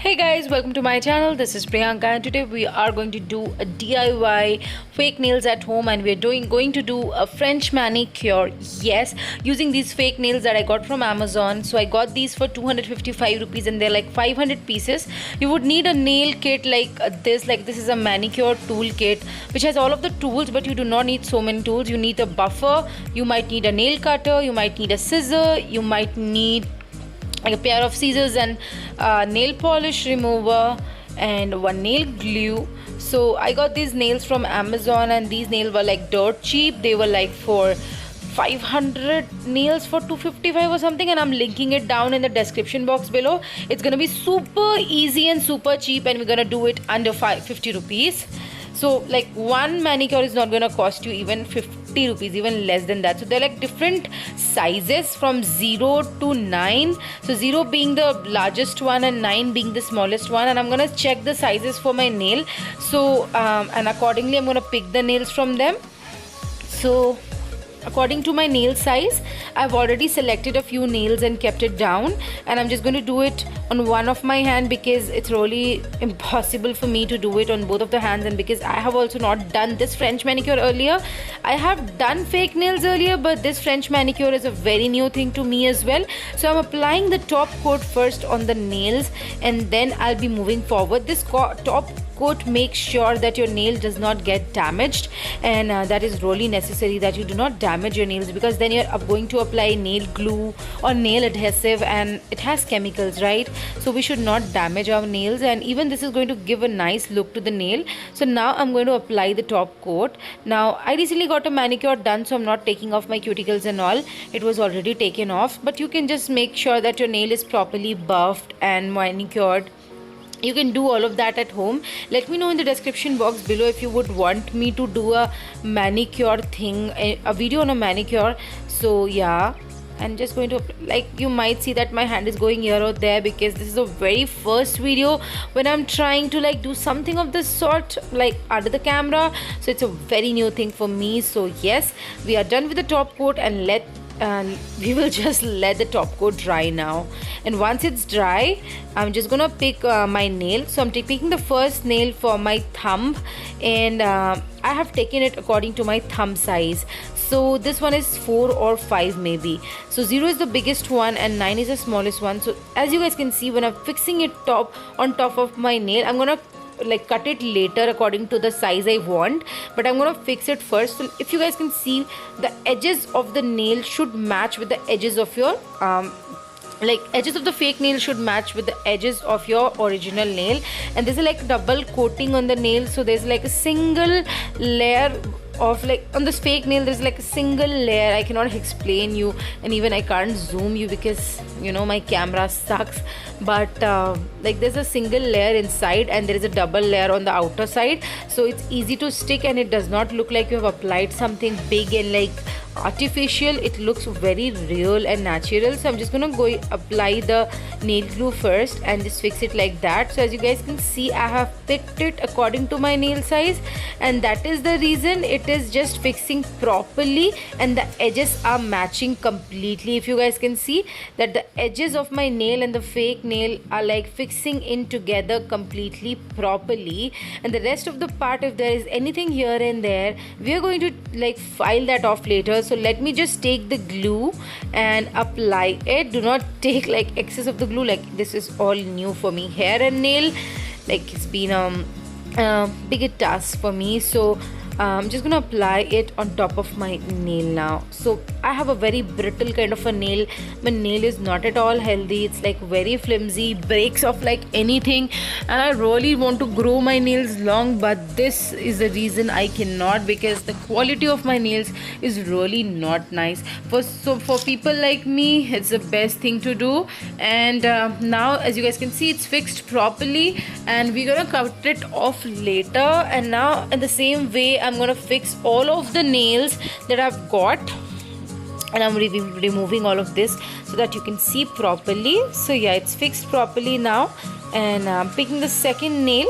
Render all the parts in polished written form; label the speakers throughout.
Speaker 1: Hey guys, welcome to my channel. This is Priyanka and today we are going to do a DIY fake nails at home, and we're going to do a French manicure. Yes, using these fake nails that I got from Amazon. So I got these for 255 rupees and they're like 500 pieces. You would need a nail kit like this is a manicure tool kit which has all of the tools, but you do not need so many tools. You need a buffer, you might need a nail cutter, you might need a scissor, you might need like a pair of scissors and nail polish remover and one nail glue. So I got these nails from Amazon and these nails were like dirt cheap. They were like for 500 nails for 255 or something, and I'm linking it down in the description box below. It's gonna be super easy and super cheap, and we're gonna do it under 50 rupees. So like one manicure is not gonna cost you even 50 rupees, even less than that. So they're like different sizes from 0 to 9. So 0 being the largest one and 9 being the smallest one. And I'm gonna check the sizes for my nail. So and accordingly I'm gonna pick the nails from them. So according to my nail size, I've already selected a few nails and kept it down, and I'm just going to do it on one of my hand because it's really impossible for me to do it on both of the hands, and because I have also not done this French manicure earlier. I have done fake nails earlier, but this French manicure is a very new thing to me as well. So I'm applying the top coat first on the nails and then I'll be moving forward. This top coat makes sure that your nail does not get damaged, and that is really necessary that you do not damage your nails, because then you're going to apply nail glue or nail adhesive and it has chemicals, right? So we should not damage our nails, and even this is going to give a nice look to the nail. So now I'm going to apply the top coat. Now I recently got a manicure done, so I'm not taking off my cuticles and all. It was already taken off, but you can just make sure that your nail is properly buffed and manicured. You can do all of that at home. Let me know in the description box below if you would want me to do a manicure thing, a video on a manicure. So yeah, I'm just going to, like, you might see that my hand is going here or there because this is the very first video when I'm trying to like do something of this sort, like under the camera. So it's a very new thing for me. So yes, we are done with the top coat, and we will just let the top coat dry now. And once it's dry, I'm just gonna pick my nail. So I'm picking the first nail for my thumb, and I have taken it according to my thumb size. So this one is 4 or 5 maybe. So 0 is the biggest one and 9 is the smallest one. So as you guys can see, when I'm fixing it on top of my nail, I'm gonna like cut it later according to the size I want, but I'm gonna fix it first. So if you guys can see, the edges of the nail should match with the edges of your like edges of the fake nail should match with the edges of your original nail. And there's like double coating on the nail, so there's like a single layer of, like, on this fake nail there's like a single layer. I cannot explain you, and even I can't zoom you because you know my camera sucks, but like there's a single layer inside and there is a double layer on the outer side, so it's easy to stick and it does not look like you have applied something big and like artificial. It looks very real and natural. So I'm just gonna go apply the nail glue first and just fix it like that. So as you guys can see, I have picked it according to my nail size, and that is the reason it is just fixing properly and the edges are matching completely. If you guys can see that the edges of my nail and the fake nail are like fixing in together completely properly, and the rest of the part, if there is anything here and there, we are going to like file that off later. So let me just take the glue and apply it. Do not take like excess of the glue, like this is all new for me. Hair and nail, like it's been a bigger task for me. So I'm just gonna apply it on top of my nail now. So I have a very brittle kind of a nail. My nail is not at all healthy. It's like very flimsy, breaks off like anything, and I really want to grow my nails long, but this is the reason I cannot, because the quality of my nails is really not nice. So for people like me, it's the best thing to do. And now as you guys can see, it's fixed properly and we're gonna cut it off later. And now in the same way, I'm gonna fix all of the nails that I've got, and I'm removing all of this so that you can see properly. So yeah, it's fixed properly now, and I'm picking the second nail.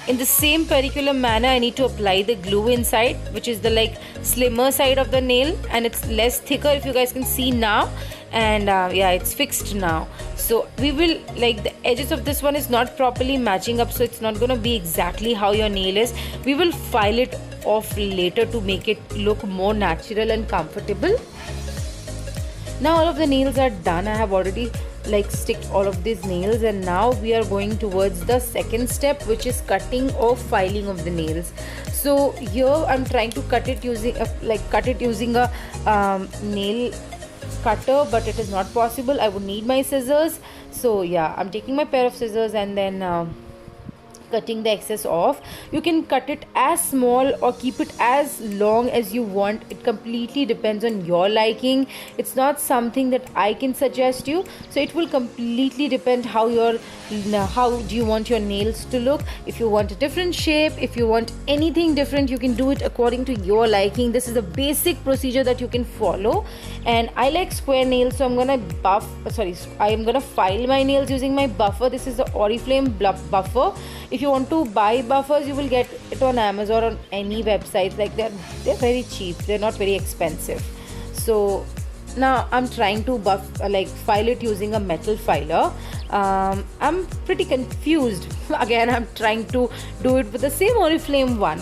Speaker 1: in the same particular manner I need to apply the glue inside, which is the like slimmer side of the nail, and it's less thicker, if you guys can see now. And yeah, it's fixed now. So we will, like, the edges of this one is not properly matching up, so it's not gonna be exactly how your nail is. We will file it off later to make it look more natural and comfortable. Now all of the nails are done. I have already like sticked all of these nails, and now we are going towards the second step, which is cutting or filing of the nails. So here I'm trying to cut it using a nail cutter, but it is not possible. I would need my scissors. So yeah, I'm taking my pair of scissors and then cutting the excess off. You can cut it as small or keep it as long as you want. It completely depends on your liking. It's not something that I can suggest you, so it will completely depend how do you want your nails to look. If you want a different shape, if you want anything different, you can do it according to your liking. This is a basic procedure that you can follow, and I like square nails, so I'm gonna file my nails using my buffer. This is the Oriflame buffer. If you want to buy buffers, you will get it on Amazon or on any websites. Like they're very cheap, they're not very expensive. So now I'm trying to file it using a metal filer. I'm pretty confused. Again, I'm trying to do it with the same Oriflame one.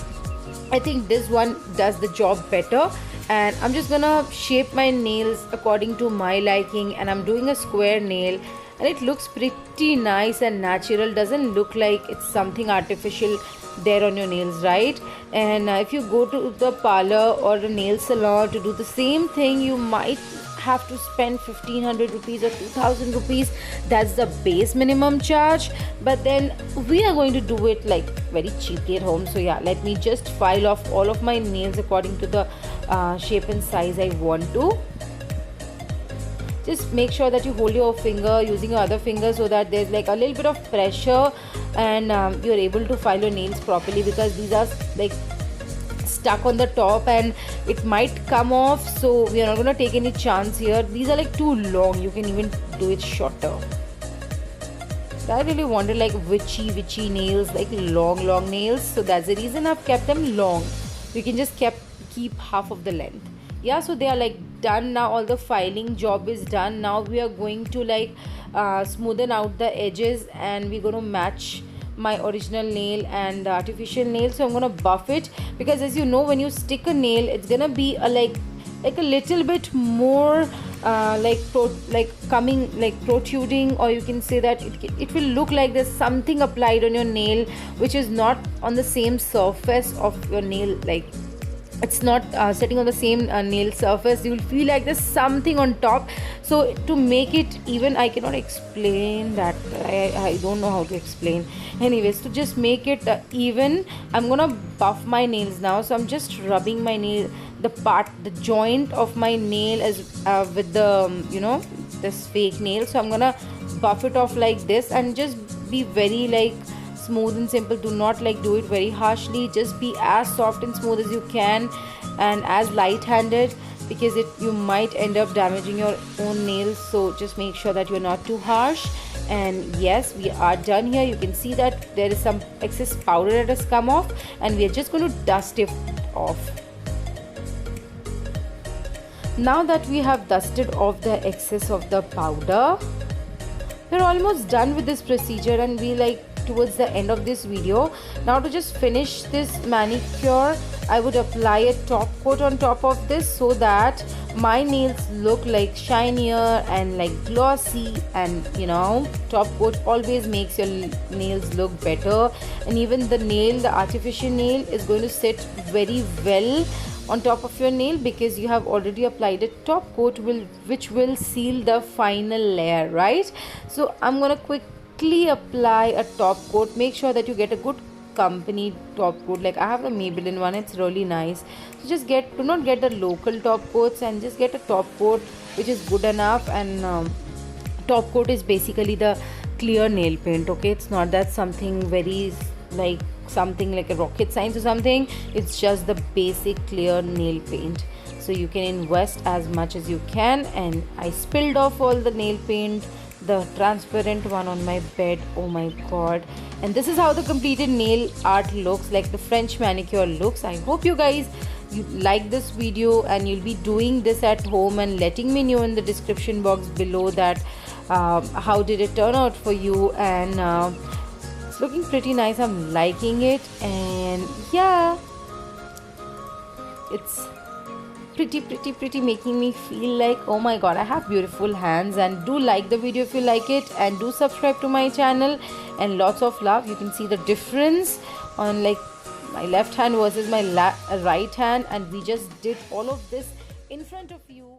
Speaker 1: I think this one does the job better, and I'm just gonna shape my nails according to my liking, and I'm doing a square nail, and it looks pretty nice and natural. Doesn't look like it's something artificial there on your nails, right? And if you go to the parlor or a nail salon to do the same thing, you might have to spend 1500 rupees or 2000 rupees. That's the base minimum charge, but then we are going to do it like very cheaply at home. So yeah, let me just file off all of my nails according to the shape and size I want to. Just make sure that you hold your finger using your other finger, so that there's like a little bit of pressure, and you're able to file your nails properly, because these are like stuck on the top and it might come off. So we are not going to take any chance here. These are like too long. You can even do it shorter. I really wanted like witchy nails, like long nails, so that's the reason I've kept them long. You can just keep half of the length. Yeah, so they are like done now. All the filing job is done. Now we are going to like smoothen out the edges, and we're going to match my original nail and the artificial nail. So I'm going to buff it, because as you know, when you stick a nail, it's going to be a little bit more protruding, or you can say that it will look like there's something applied on your nail which is not on the same surface of your nail. Like it's not sitting on the same nail surface. You will feel like there's something on top. So to make it even, I cannot explain that. I don't know how to explain. Anyways, to just make it even, I'm gonna buff my nails now. So I'm just rubbing my nail, the joint of my nail as with the this fake nail. So I'm gonna buff it off like this, and just be very like smooth and simple. Do not like do it very harshly. Just be as soft and smooth as you can, and as light-handed, because you might end up damaging your own nails. So just make sure that you're not too harsh. And yes, we are done here. You can see that there is some excess powder that has come off, and we are just going to dust it off. Now that we have dusted off the excess of the powder, we're almost done with this procedure, and we like towards the end of this video. Now to just finish this manicure, I would apply a top coat on top of this, so that my nails look like shinier and like glossy. And top coat always makes your nails look better, and even the artificial nail is going to sit very well on top of your nail, because you have already applied a top coat which will seal the final layer, right? So I'm gonna quickly apply a top coat. Make sure that you get a good company top coat. Like I have the Maybelline one, it's really nice. So just do not get the local top coats, and just get a top coat which is good enough. And top coat is basically the clear nail paint, okay? It's not that something very like something like a rocket science or something. It's just the basic clear nail paint. So you can invest as much as you can. And I spilled off all the nail paint the transparent one on my bed. Oh my god. And this is how the completed nail art looks, like the French manicure looks. I hope you guys you like this video and you'll be doing this at home and letting me know in the description box below that how did it turn out for you. And it's looking pretty nice. I'm liking it, and yeah, it's pretty making me feel like, oh my god, I have beautiful hands. And do like the video if you like it, and do subscribe to my channel, and lots of love. You can see the difference on like my left hand versus my right hand, and we just did all of this in front of you.